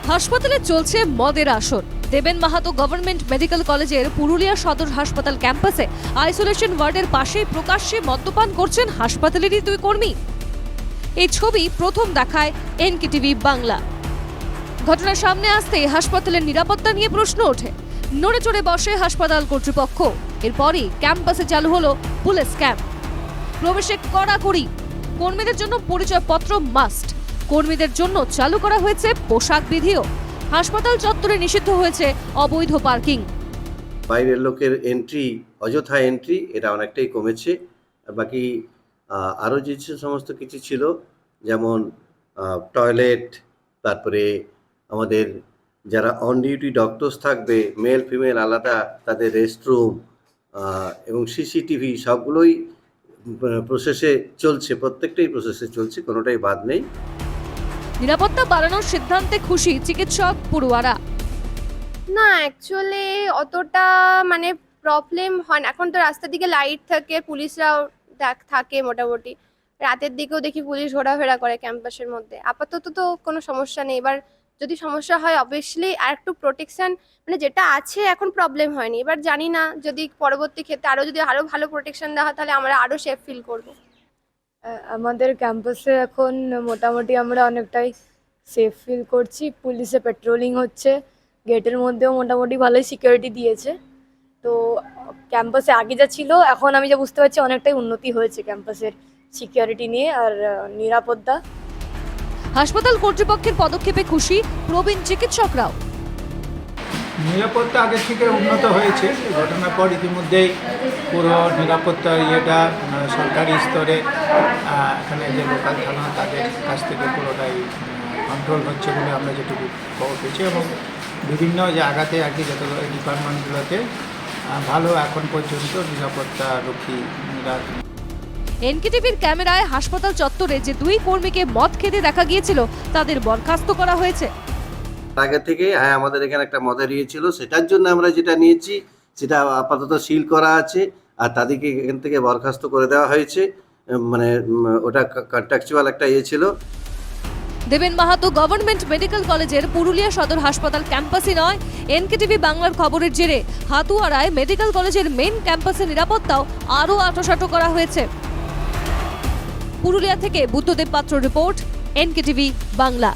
হাসপাতালে চলছে মদের আসর। দেবেন মাহাতো গভর্নমেন্ট মেডিকেল কলেজের পুরুলিয়া সদর হাসপাতাল ক্যাম্পাসে আইসোলেশন ওয়ার্ডের পাশেই প্রকাশ্যে মদ্যপান করছেন হাসপাতালেরই দুই কর্মী। এই ছবি প্রথম দেখায় এনকেটিভি বাংলা। ঘটনার সামনে আসতেই হাসপাতালের নিরাপত্তা নিয়ে প্রশ্ন ওঠে। নড়ে চড়ে বসে হাসপাতাল কর্তৃপক্ষ। এরপরই ক্যাম্পাসে চালু হলো পুলিশ ক্যাম্প। প্রবেশে কড়াকড়ি, কর্মীদের জন্য পরিচয়পত্র মাস্ট। কর্মীদের জন্য চালু করা হয়েছে পোশাক বিধিও। হাসপাতাল চত্বরে নিষিদ্ধ হয়েছে অবৈধ পার্কিং। বাইরের লোকের এন্ট্রি, অযথা এন্ট্রি, এটা অনেকটাই কমেছে। বাকি আরও যে সমস্ত কিছু ছিল, যেমন টয়লেট, তারপরে আমাদের যারা অন ডিউটি ডক্টরস থাকবে, মেল ফিমেল আলাদা, তাদের রেস্টরুম এবং সিসিটিভি সবগুলোই প্রসেসে চলছে, প্রত্যেকটাই প্রসেসে চলছে, কোনোটাই বাদ নেই। নিরাপত্তা বাড়ানোর সিদ্ধান্তে খুশি চিকিৎসক পড়ুয়ারা। না, অ্যাকচুয়ালি অতটা প্রবলেম হয় না। এখন তো রাস্তার দিকে লাইট থাকে, পুলিশরাও থাকে মোটামুটি। রাতের দিকেও দেখি পুলিশ ঘোরাফেরা করে ক্যাম্পাসের মধ্যে। আপাতত তো কোনো সমস্যা নেই। এবার যদি সমস্যা হয় অবভিয়াসলি আর একটু প্রোটেকশন যেটা আছে এখন প্রবলেম হয়নি। এবার জানি না যদি পরবর্তী ক্ষেত্রে আরও ভালো প্রোটেকশন দেওয়া হয় তাহলে আমরা আরও সেফ ফিল করব। আমাদের ক্যাম্পাসে এখন মোটামুটি আমরা অনেকটাই সেফ ফিল করছি। পুলিশে পেট্রোলিং হচ্ছে, গেটের মধ্যেও মোটামুটি ভালোই সিকিউরিটি দিয়েছে। তো ক্যাম্পাসে আগে যা ছিল, এখন আমি যা বুঝতে পারছি অনেকটাই উন্নতি হয়েছে ক্যাম্পাসের সিকিউরিটি নিয়ে আর নিরাপত্তা। হাসপাতাল কর্তৃপক্ষের পদক্ষেপে খুশি প্রবীণ চিকিৎসকরাও। নিরাপত্তা আগের থেকে উন্নত হয়েছে। ঘটনার পর ইতিমধ্যেই পুরো নিরাপত্তা সরকারি স্তরে এখানে যে লোকাল থানা তাদের কাছ থেকে পুরোটাই কন্ট্রোল হচ্ছে বলে আমরা যেটুকু খবর পেয়েছি, এবং বিভিন্ন জায়গাতে আর কি যত ডিপার্টমেন্টগুলোতে ভালো এখন পর্যন্ত নিরাপত্তা রক্ষীরা। এনকেটিভির ক্যামেরায় হাসপাতাল চত্বরে যে দুই কর্মীকে মদ খেতে দেখা গিয়েছিল তাদের বরখাস্ত করা হয়েছে। আগে থেকে আমাদের এখানে একটা মদের ছিল, সেটার জন্য আমরা যেটা নিয়েছি সেটা আপাতত সিল করা আছে, আর তাদেরকে এখান থেকে বরখাস্ত করে দেওয়া হয়েছে। ওটা কন্ট্রাকচুয়াল একটা ছিল। দেবেন মাহাতো গভর্নমেন্ট মেডিকেল কলেজের পুরুলিয়া সদর হাসপাতাল ক্যাম্পাসই নয়, এনকেটিভি বাংলার খবরের জেরে হাতুয়ারায় মেডিকেল কলেজের মেইন ক্যাম্পাসের নিরাপত্তাও আরও আঁটোসাঁটো করা হয়েছে। পুরুলিয়া থেকে বুদ্ধদেব পাত্র রিপোর্ট, এনকেটিভি বাংলা।